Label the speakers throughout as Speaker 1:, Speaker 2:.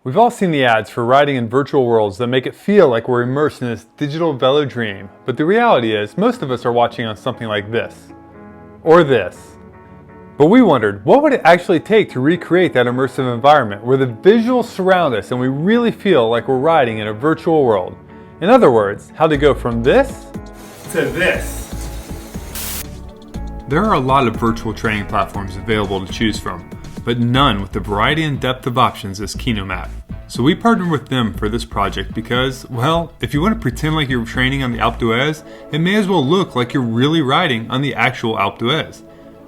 Speaker 1: We've all seen the ads for riding in virtual worlds that make it feel like we're immersed in this digital velo dream, but the reality is most of us are watching on something like this, or this. But we wondered, what would it actually take to recreate that immersive environment where the visuals surround us and we really feel like we're riding in a virtual world? In other words, how to go from this to this. There are a lot of virtual training platforms available to choose from, but none with the variety and depth of options as NoMath. So we partnered with them for this project because, well, if you want to pretend like you're training on the Alpe d'Huez, it may as well look like you're really riding on the actual Alpe d'Huez.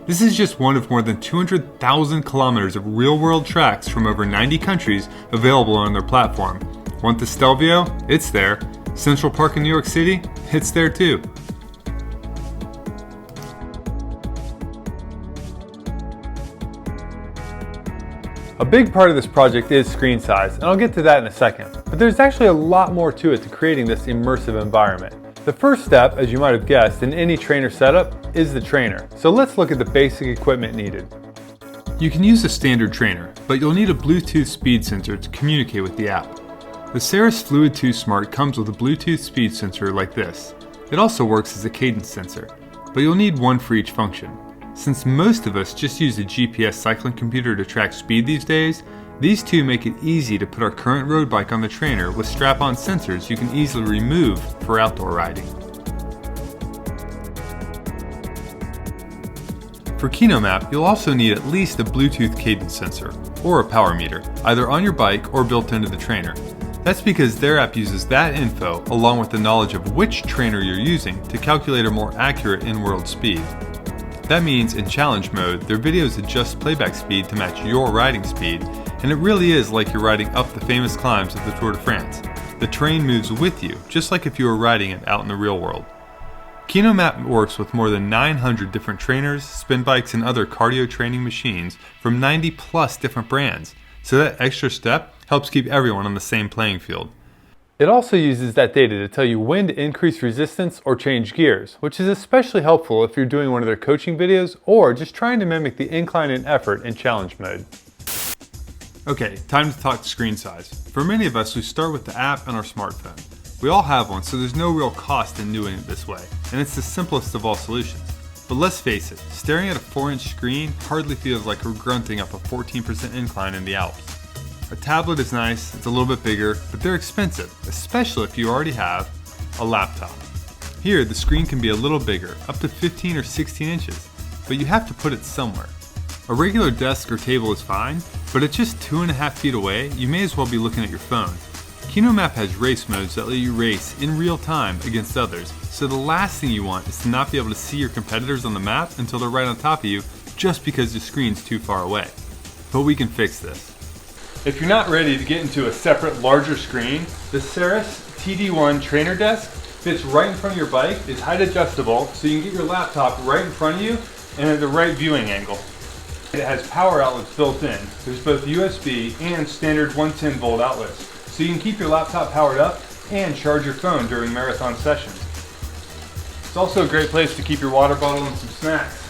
Speaker 1: This is just one of more than 200,000 kilometers of real-world tracks from over 90 countries available on their platform. Want the Stelvio? It's there. Central Park in New York City? It's there too. A big part of this project is screen size, and I'll get to that in a second. But there's actually a lot more to it to creating this immersive environment. The first step, as you might have guessed, in any trainer setup is the trainer. So let's look at the basic equipment needed. You can use a standard trainer, but you'll need a Bluetooth speed sensor to communicate with the app. The Saris Fluid 2 Smart comes with a Bluetooth speed sensor like this. It also works as a cadence sensor, but you'll need one for each function. Since most of us just use a GPS cycling computer to track speed these days, these two make it easy to put our current road bike on the trainer with strap-on sensors you can easily remove for outdoor riding. For NoMath, you'll also need at least a Bluetooth cadence sensor, or a power meter, either on your bike or built into the trainer. That's because their app uses that info along with the knowledge of which trainer you're using to calculate a more accurate in-world speed. That means in challenge mode, their videos adjust playback speed to match your riding speed, and it really is like you're riding up the famous climbs of the Tour de France. The terrain moves with you, just like if you were riding it out in the real world. NoMath works with more than 900 different trainers, spin bikes, and other cardio training machines from 90 plus different brands, so that extra step helps keep everyone on the same playing field. It also uses that data to tell you when to increase resistance or change gears, which is especially helpful if you're doing one of their coaching videos or just trying to mimic the incline and effort in challenge mode. Okay, time to talk screen size. For many of us, we start with the app and our smartphone. We all have one, so there's no real cost in doing it this way, and it's the simplest of all solutions. But let's face it, staring at a 4-inch screen hardly feels like we're grunting up a 14% incline in the Alps. A tablet is nice, it's a little bit bigger, but they're expensive, especially if you already have a laptop. Here, the screen can be a little bigger, up to 15 or 16 inches, but you have to put it somewhere. A regular desk or table is fine, but at just 2.5 feet away, you may as well be looking at your phone. NoMath has race modes that let you race in real time against others, so the last thing you want is to not be able to see your competitors on the map until they're right on top of you just because the screen's too far away. But we can fix this. If you're not ready to get into a separate, larger screen, the Saris TD1 Trainer Desk fits right in front of your bike, is height adjustable, so you can get your laptop right in front of you and at the right viewing angle. It has power outlets built in. There's both USB and standard 110 volt outlets, so you can keep your laptop powered up and charge your phone during marathon sessions. It's also a great place to keep your water bottle and some snacks.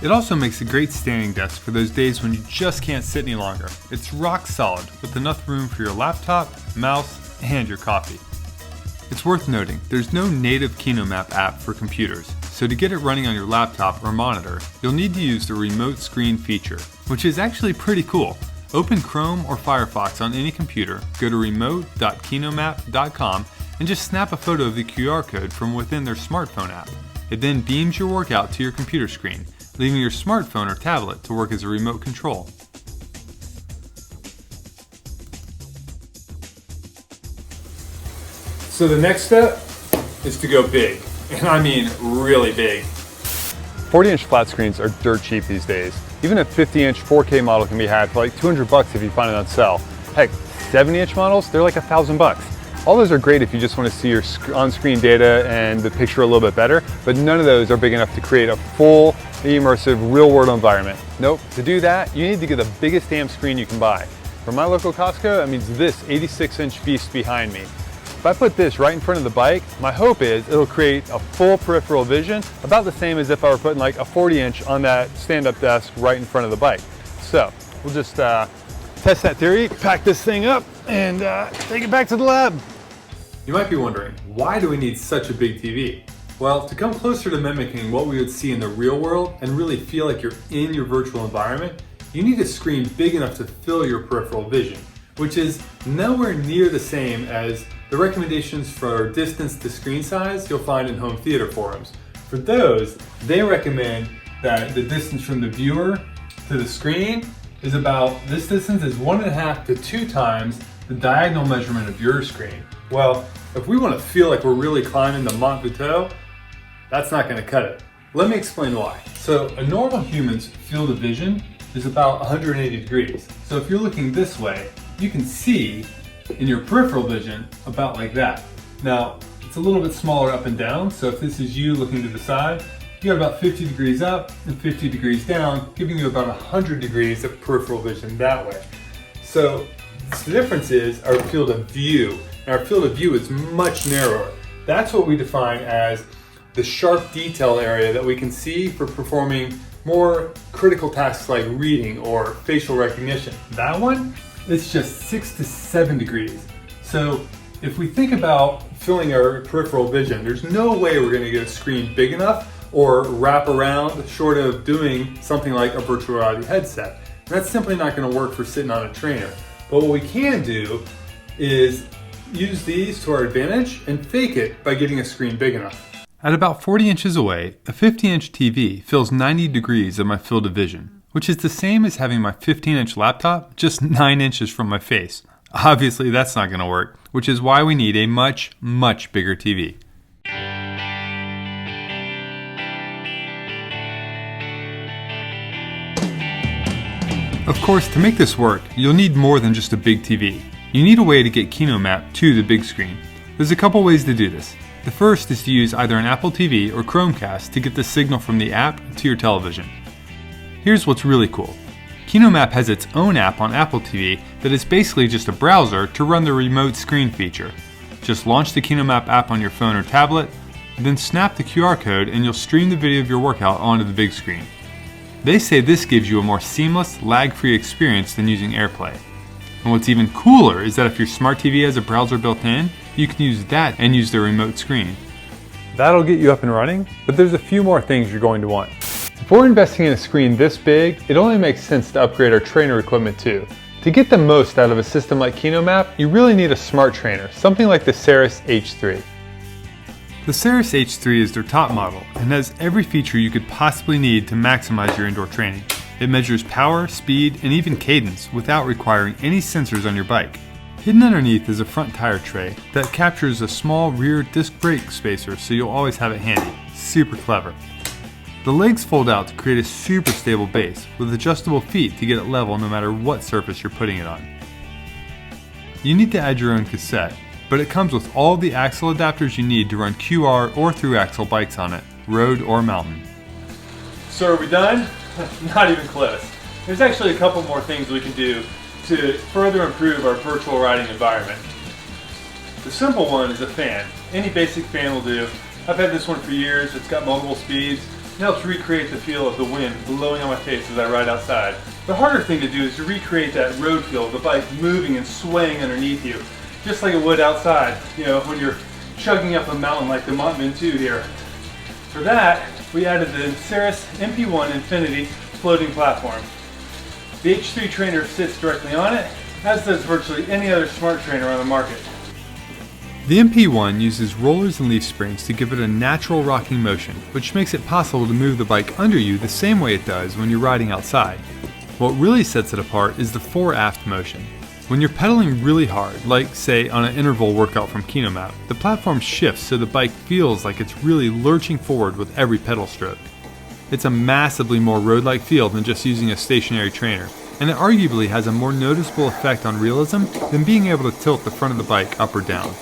Speaker 1: It also makes a great standing desk for those days when you just can't sit any longer. It's rock solid with enough room for your laptop, mouse, and your coffee. It's worth noting, there's no native NoMath app for computers, so to get it running on your laptop or monitor, you'll need to use the remote screen feature, which is actually pretty cool. Open Chrome or Firefox on any computer, go to remote.kenomath.com, and just snap a photo of the QR code from within their smartphone app. It then beams your workout to your computer screen, leaving your smartphone or tablet to work as a remote control. So the next step is to go big, and I mean really big. 40-inch flat screens are dirt cheap these days. Even a 50-inch 4K model can be had for like $200 if you find it on sale. Heck, 70-inch models, they're like $1,000. All those are great if you just want to see your on-screen data and the picture a little bit better, but none of those are big enough to create a full, immersive, real-world environment. Nope, to do that, you need to get the biggest damn screen you can buy. For my local Costco, that means this 86-inch beast behind me. If I put this right in front of the bike, my hope is it'll create a full peripheral vision, about the same as if I were putting like a 40-inch on that stand-up desk right in front of the bike. So we'll just test test that theory, pack this thing up, and take it back to the lab. You might be wondering, why do we need such a big TV? Well, to come closer to mimicking what we would see in the real world and really feel like you're in your virtual environment, you need a screen big enough to fill your peripheral vision, which is nowhere near the same as the recommendations for distance to screen size you'll find in home theater forums. For those, they recommend that the distance from the viewer to the screen is about, this distance is 1.5 to 2 times the diagonal measurement of your screen. Well, if we want to feel like we're really climbing the Mont Ventoux, that's not going to cut it. Let me explain why. So a normal human's field of vision is about 180 degrees. So if you're looking this way, you can see in your peripheral vision about like that. Now, it's a little bit smaller up and down, so if this is you looking to the side, you got about 50 degrees up and 50 degrees down, giving you about 100 degrees of peripheral vision that way. So the difference is our field of view. And our field of view is much narrower. That's what we define as the sharp detail area that we can see for performing more critical tasks like reading or facial recognition. That one, it's just 6 to 7 degrees. So if we think about filling our peripheral vision, there's no way we're going to get a screen big enough or wrap around short of doing something like a virtual reality headset. And that's simply not going to work for sitting on a trainer. But what we can do is use these to our advantage and fake it by getting a screen big enough. At about 40 inches away, a 50-inch TV fills 90 degrees of my field of vision, which is the same as having my 15-inch laptop just 9 inches from my face. Obviously that's not going to work, which is why we need a much, much bigger TV. Of course, to make this work, you'll need more than just a big TV. You need a way to get NoMath to the big screen. There's a couple ways to do this. The first is to use either an Apple TV or Chromecast to get the signal from the app to your television. Here's what's really cool. NoMath has its own app on Apple TV that is basically just a browser to run the remote screen feature. Just launch the NoMath app on your phone or tablet, then snap the QR code and you'll stream the video of your workout onto the big screen. They say this gives you a more seamless, lag-free experience than using AirPlay. And what's even cooler is that if your smart TV has a browser built in, you can use that and use the remote screen. That'll get you up and running, but there's a few more things you're going to want. If we're investing in a screen this big, it only makes sense to upgrade our trainer equipment too. To get the most out of a system like NoMath, you really need a smart trainer, something like the Saris H3. The Saris H3 is their top model and has every feature you could possibly need to maximize your indoor training. It measures power, speed, and even cadence without requiring any sensors on your bike. Hidden underneath is a front tire tray that captures a small rear disc brake spacer so you'll always have it handy. Super clever. The legs fold out to create a super stable base with adjustable feet to get it level no matter what surface you're putting it on. You need to add your own cassette, but it comes with all the axle adapters you need to run QR or through axle bikes on it, road or mountain. So are we done? Not even close. There's actually a couple more things we can do to further improve our virtual riding environment. The simple one is a fan. Any basic fan will do. I've had this one for years. It's got multiple speeds. It helps recreate the feel of the wind blowing on my face as I ride outside. The harder thing to do is to recreate that road feel of the bike moving and swaying underneath you, just like it would outside, when you're chugging up a mountain like the Mont Ventoux here. For that, we added the Saris MP1 Nfinity Floating Platform. The H3 trainer sits directly on it, as does virtually any other smart trainer on the market. The MP1 uses rollers and leaf springs to give it a natural rocking motion, which makes it possible to move the bike under you the same way it does when you're riding outside. What really sets it apart is the fore-aft motion. When you're pedaling really hard, like say on an interval workout from NoMath, the platform shifts so the bike feels like it's really lurching forward with every pedal stroke. It's a massively more road-like feel than just using a stationary trainer, and it arguably has a more noticeable effect on realism than being able to tilt the front of the bike up or down.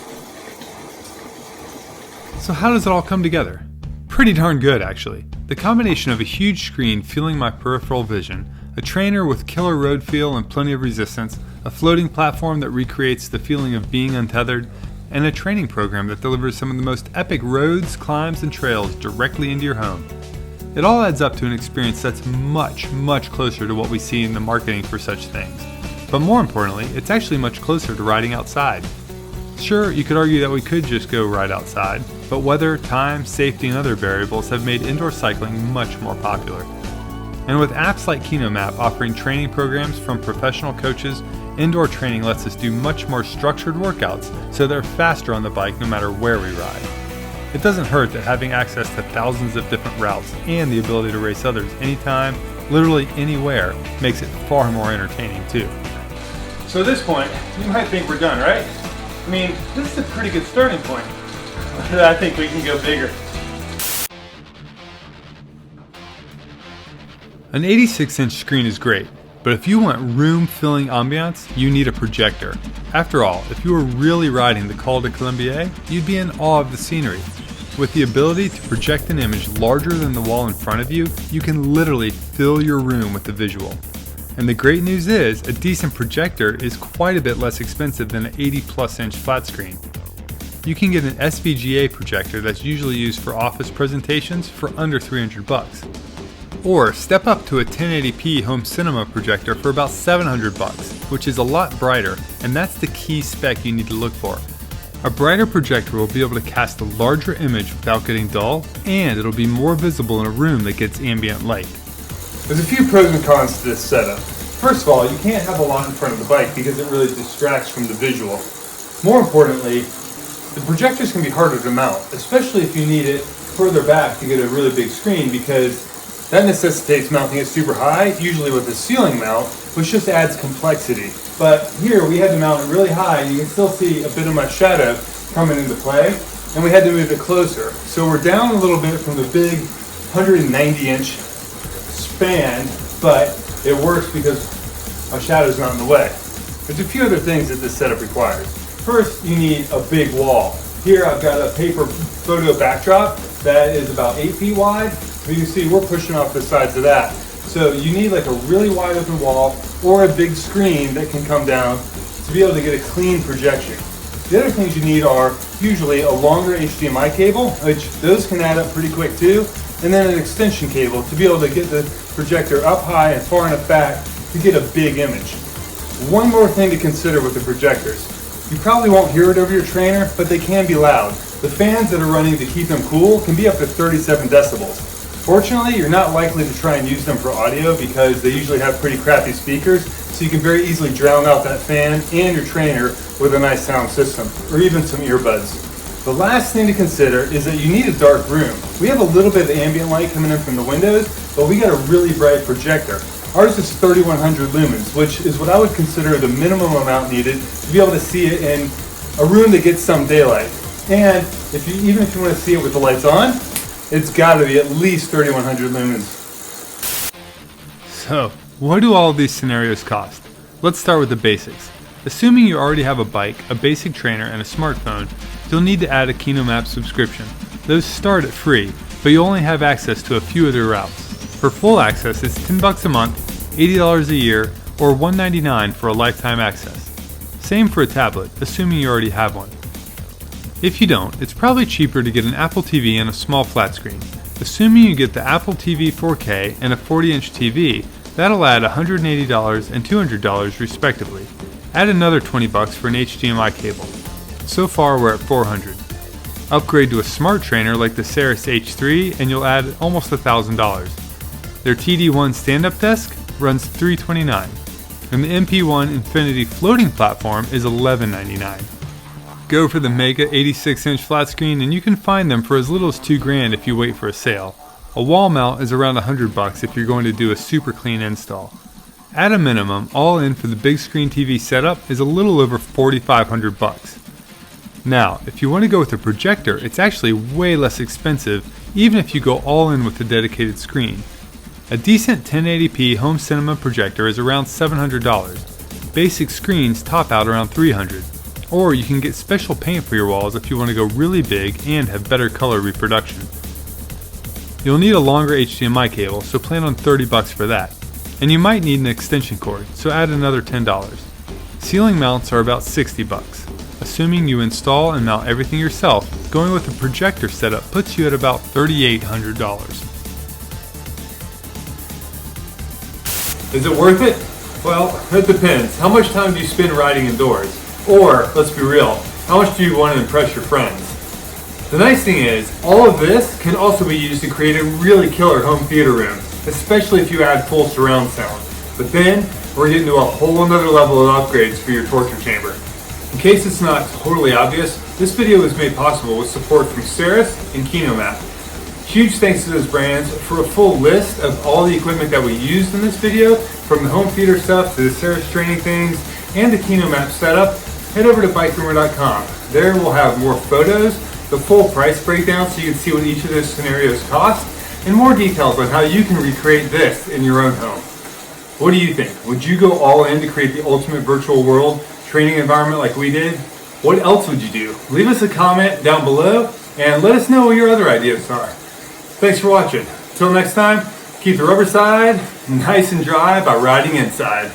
Speaker 1: So how does it all come together? Pretty darn good, actually. The combination of a huge screen filling my peripheral vision, a trainer with killer road feel and plenty of resistance, a floating platform that recreates the feeling of being untethered, and a training program that delivers some of the most epic roads, climbs, and trails directly into your home. It all adds up to an experience that's much, much closer to what we see in the marketing for such things. But more importantly, it's actually much closer to riding outside. Sure, you could argue that we could just go ride outside, but weather, time, safety, and other variables have made indoor cycling much more popular. And with apps like NoMath offering training programs from professional coaches, indoor training lets us do much more structured workouts so they're faster on the bike no matter where we ride. It doesn't hurt that having access to thousands of different routes and the ability to race others anytime, literally anywhere, makes it far more entertaining too. So at this point, you might think we're done, right? I mean, this is a pretty good starting point. I think we can go bigger. An 86-inch screen is great, but if you want room-filling ambiance, you need a projector. After all, if you were really riding the Col de Colombier, you'd be in awe of the scenery. With the ability to project an image larger than the wall in front of you, you can literally fill your room with the visual. And the great news is, a decent projector is quite a bit less expensive than an 80+ inch flat screen. You can get an SVGA projector that's usually used for office presentations for under $300. Or step up to a 1080p home cinema projector for about $700, which is a lot brighter, and that's the key spec you need to look for. A brighter projector will be able to cast a larger image without getting dull, and it'll be more visible in a room that gets ambient light. There's a few pros and cons to this setup. First of all, you can't have a lot in front of the bike because it really distracts from the visual. More importantly, the projectors can be harder to mount, especially if you need it further back to get a really big screen, because that necessitates mounting it super high, usually with a ceiling mount, which just adds complexity. But here we had to mount it really high, and you can still see a bit of my shadow coming into play, and we had to move it closer. So we're down a little bit from the big 190-inch span, but it works because my shadow's not in the way. There's a few other things that this setup requires. First, you need a big wall. Here I've got a paper photo backdrop that is about 8 feet wide. You can see we're pushing off the sides of that. So you need like a really wide open wall or a big screen that can come down to be able to get a clean projection. The other things you need are usually a longer HDMI cable, which those can add up pretty quick too, and then an extension cable to be able to get the projector up high and far enough back to get a big image. One more thing to consider with the projectors. You probably won't hear it over your trainer, but they can be loud. The fans that are running to keep them cool can be up to 37 decibels. Fortunately, you're not likely to try and use them for audio because they usually have pretty crappy speakers, so you can very easily drown out that fan and your trainer with a nice sound system, or even some earbuds. The last thing to consider is that you need a dark room. We have a little bit of ambient light coming in from the windows, but we got a really bright projector. Ours is 3100 lumens, which is what I would consider the minimum amount needed to be able to see it in a room that gets some daylight. And even if you want to see it with the lights on, it's got to be at least 3100 lumens. So, what do all of these scenarios cost? Let's start with the basics. Assuming you already have a bike, a basic trainer, and a smartphone, you'll need to add a NoMath subscription. Those start at free, but you'll only have access to a few of their routes. For full access, it's $10 a month, $80 a year, or $199 for a lifetime access. Same for a tablet, assuming you already have one. If you don't, it's probably cheaper to get an Apple TV and a small flat screen. Assuming you get the Apple TV 4K and a 40-inch TV, that'll add $180 and $200 respectively. Add another $20 for an HDMI cable. So far we're at $400. Upgrade to a smart trainer like the Saris H3 and you'll add almost $1,000. Their TD1 stand-up desk runs $329, and the MP1 Nfinity floating platform is $1199. Go for the mega 86-inch flat screen and you can find them for as little as $2,000 if you wait for a sale. A wall mount is around $100 if you're going to do a super clean install. At a minimum, all in for the big screen TV setup is a little over $4,500. Now, if you want to go with a projector, it's actually way less expensive even if you go all in with a dedicated screen. A decent 1080p home cinema projector is around $700. Basic screens top out around $300. Or you can get special paint for your walls if you want to go really big and have better color reproduction. You'll need a longer HDMI cable, so plan on $30 for that. And you might need an extension cord, so add another $10. Ceiling mounts are about $60. Assuming you install and mount everything yourself, going with a projector setup puts you at about $3,800. Is it worth it? Well, that depends. How much time do you spend riding indoors? Or, let's be real, how much do you want to impress your friends? The nice thing is, all of this can also be used to create a really killer home theater room, especially if you add full surround sound. But then, we're getting to a whole another level of upgrades for your torture chamber. In case it's not totally obvious, this video was made possible with support from Saris and NoMath. Huge thanks to those brands. For a full list of all the equipment that we used in this video, from the home theater stuff to the Saris training things and the NoMath setup, head over to bikerumor.com. There we'll have more photos, the full price breakdown so you can see what each of those scenarios cost, and more details on how you can recreate this in your own home. What do you think? Would you go all in to create the ultimate virtual world training environment like we did? What else would you do? Leave us a comment down below and let us know what your other ideas are. Thanks for watching. Until next time, keep the rubber side nice and dry by riding inside.